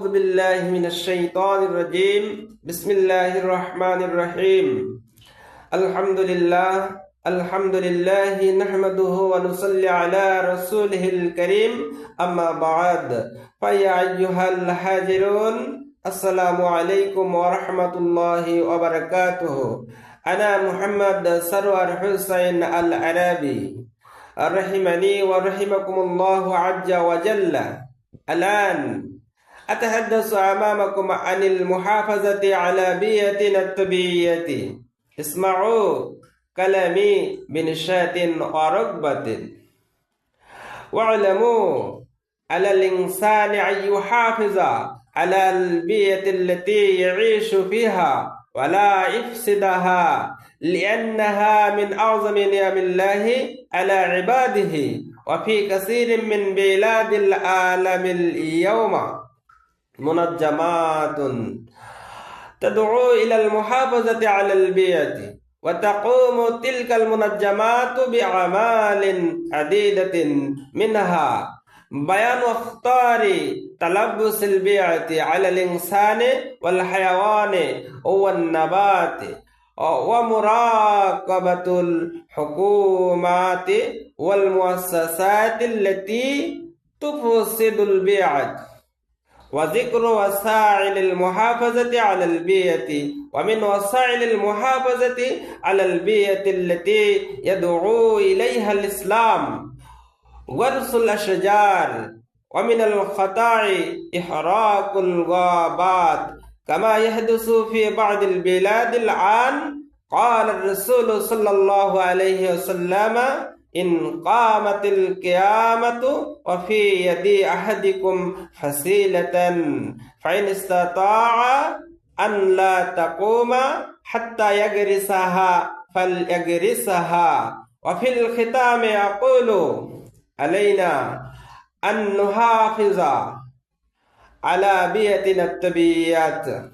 أعوذ بالله من الشيطان الرجيم بسم الله الرحمن الرحيم الحمد لله نحمده ونصلي على رسوله الكريم أما بعد فيا أيها الحاضرون السلام عليكم ورحمة الله وبركاته أنا محمد سرور حسين العربي رحمني ورحمكم الله عز وجل. الآن أتحدث أمامكم عن المحافظة على بيئتنا الطبيعية. اسمعوا كلامي بنشاط ورغبة. واعلموا على الإنسان أن يحافظ على البيئة التي يعيش فيها ولا يفسدها، لأنها من أعظم نعم الله على عباده. وفي كثير من بلاد العالم اليوم منظمات تدعو إلى المحافظة على البيئة، وتقوم تلك المنظمات بأعمال عديدة، منها بيان أخطار تلبس البيئة على الإنسان والحيوان والنبات، ومراقبة الحكومات والمؤسسات التي تفسد البيئة، وذكر وسائل المحافظة على البيئة. ومن وسائل المحافظة على البيئة التي يدعو إليها الإسلام غرس الأشجار، ومن الخطأ إحراق الغابات كما يحدث في بعض البلاد الآن. قال الرسول صلى الله عليه وسلم: إن قامت القيامة وفي يد أحدكم فسيلة فإن استطاع أن لا تقوم حتى يغرسها فليغرسها. وفي الختام أقول: علينا أن نحافظ على بيئتنا الطبيعية.